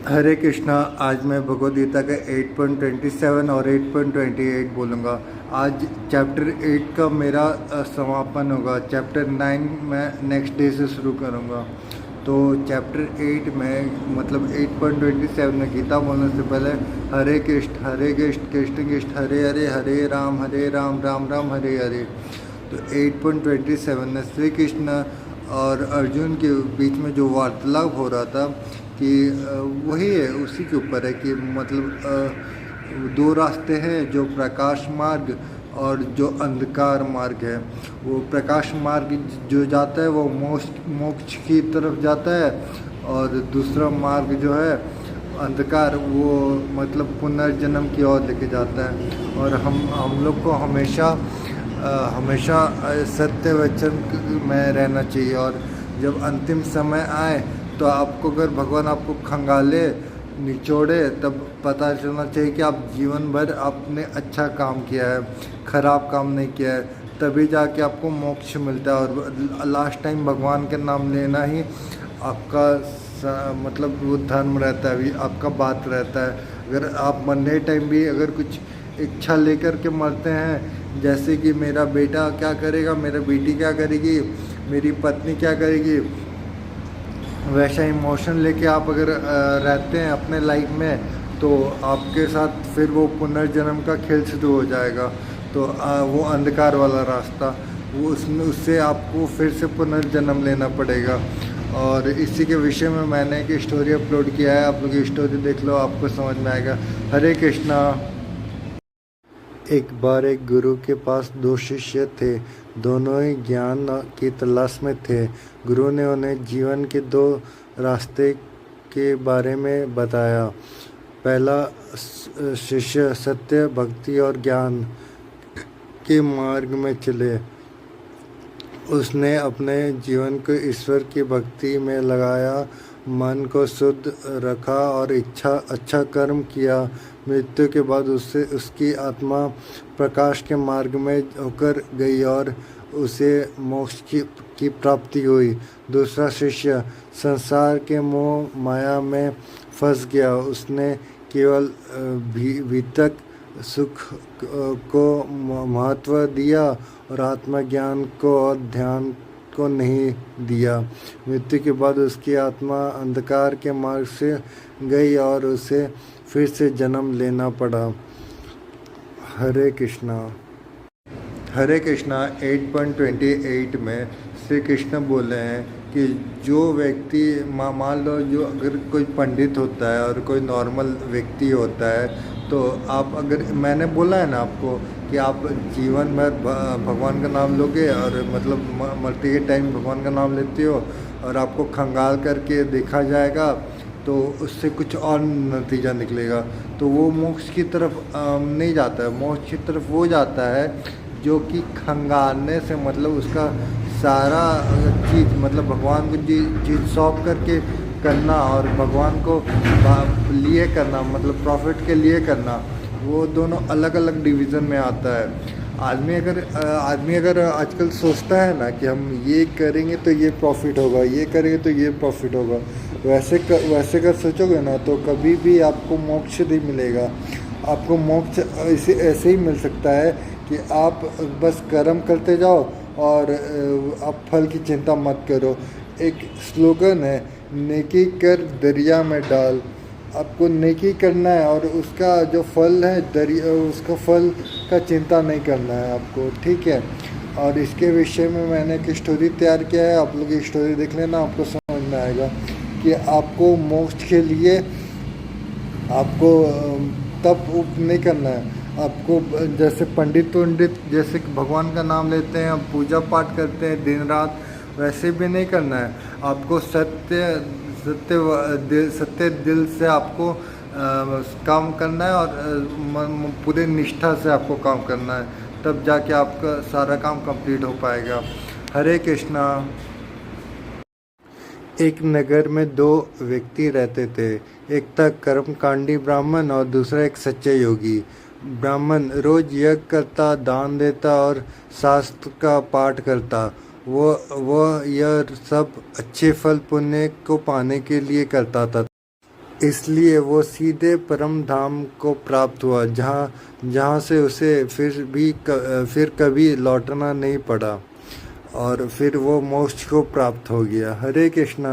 हरे कृष्णा। आज मैं भगवद गीता के 8.27 और 8.28 बोलूँगा। आज चैप्टर 8 का मेरा समापन होगा। चैप्टर 9 मैं नेक्स्ट डे से शुरू करूँगा। तो चैप्टर 8 में मतलब 8.27 में गीता बोलने से पहले हरे कृष्ण कृष्ण कृष्ण हरे हरे, हरे राम राम राम हरे हरे। तो 8.27 में श्री कृष्ण और अर्जुन के बीच में जो वार्तालाप हो रहा था कि वही है, उसी के ऊपर है कि मतलब दो रास्ते हैं, जो प्रकाश मार्ग और जो अंधकार मार्ग है। वो प्रकाश मार्ग जो जाता है वो मोक्ष की तरफ जाता है, और दूसरा मार्ग जो है अंधकार, वो मतलब पुनर्जन्म की ओर लेके जाता है। और हम लोग को हमेशा सत्य वचन में रहना चाहिए। और जब अंतिम समय आए तो आपको, अगर भगवान आपको खंगाले निचोड़े, तब पता चलना चाहिए कि आप जीवन भर आपने अच्छा काम किया है, खराब काम नहीं किया है। तभी जाके आपको मोक्ष मिलता है। और लास्ट टाइम भगवान के नाम लेना ही आपका मतलब वो धर्म रहता है, आपका बात रहता है। अगर आप मरने टाइम भी अगर कुछ इच्छा लेकर के मरते हैं, जैसे कि मेरा बेटा क्या करेगा, मेरा बेटी क्या करेगी, मेरी पत्नी क्या करेगी, वैसा इमोशन लेके आप अगर रहते हैं अपने लाइफ में, तो आपके साथ फिर वो पुनर्जन्म का खेल शुरू हो जाएगा। तो वो अंधकार वाला रास्ता, वो उससे आपको फिर से पुनर्जन्म लेना पड़ेगा। और इसी के विषय में मैंने एक स्टोरी अपलोड किया है, आप लोग स्टोरी देख लो, आपको समझ में आएगा। हरे कृष्णा। एक बार एक गुरु के पास दो शिष्य थे। दोनों ही ज्ञान की तलाश में थे। गुरु ने उन्हें जीवन के दो रास्ते के बारे में बताया। पहला शिष्य सत्य, भक्ति और ज्ञान के मार्ग में चले। उसने अपने जीवन को ईश्वर की भक्ति में लगाया, मन को शुद्ध रखा और अच्छा कर्म किया। मृत्यु के बाद उसकी आत्मा प्रकाश के मार्ग में होकर गई और उसे मोक्ष की प्राप्ति हुई। दूसरा शिष्य संसार के मोह माया में फंस गया। उसने केवल भीतक सुख को महत्व दिया और आत्मज्ञान को और ध्यान को नहीं दिया। मृत्यु के बाद उसकी आत्मा अंधकार के मार्ग से गई और उसे फिर से जन्म लेना पड़ा। हरे कृष्णा। हरे कृष्णा 8.28 में श्री कृष्ण बोले हैं कि जो व्यक्ति मान लो, जो अगर कोई पंडित होता है और कोई नॉर्मल व्यक्ति होता है, तो आप अगर, मैंने बोला है ना आपको कि आप जीवन भर भगवान का नाम लोगे, और मतलब मरते के टाइम भगवान का नाम लेते हो, और आपको खंगाल करके देखा जाएगा, तो उससे कुछ और नतीजा निकलेगा। तो वो मोक्ष की तरफ नहीं जाता है। मोक्ष की तरफ वो जाता है जो कि खंगालने से, मतलब उसका सारा चीज़, मतलब भगवान को चीज़ सौंप करके करना और भगवान को लिए करना, मतलब प्रॉफिट के लिए करना, वो दोनों अलग अलग डिवीज़न में आता है। आदमी अगर आजकल सोचता है ना कि हम ये करेंगे तो ये प्रॉफिट होगा, ये करेंगे तो ये प्रॉफिट होगा, वैसे कर सोचोगे ना, तो कभी भी आपको मोक्ष नहीं मिलेगा। आपको मोक्ष ऐसे ही मिल सकता है कि आप बस कर्म करते जाओ और आप फल की चिंता मत करो। एक स्लोगन है, नेकी कर दरिया में डाल। आपको नेकी करना है और उसका जो फल है उसका फल का चिंता नहीं करना है आपको, ठीक है। और इसके विषय में मैंने एक स्टोरी तैयार किया है, आप लोग ये स्टोरी देख लेना, आपको समझ में आएगा कि आपको मोक्ष के लिए आपको तप उप नहीं करना है। आपको जैसे पंडित जैसे भगवान का नाम लेते हैं, पूजा पाठ करते हैं दिन रात, वैसे भी नहीं करना है। आपको सत्य दिल से आपको काम करना है, और पूरे निष्ठा से आपको काम करना है, तब जाके आपका सारा काम कंप्लीट हो पाएगा। हरे कृष्णा। एक नगर में दो व्यक्ति रहते थे। एक था कर्मकांडी ब्राह्मण और दूसरा एक सच्चे योगी। ब्राह्मण रोज यज्ञ करता, दान देता और शास्त्र का पाठ करता। वह यह सब अच्छे फल पुण्य को पाने के लिए करता था। इसलिए वो सीधे परम धाम को प्राप्त हुआ, जहाँ से उसे फिर कभी लौटना नहीं पड़ा, और फिर वो मोक्ष को प्राप्त हो गया। हरे कृष्णा।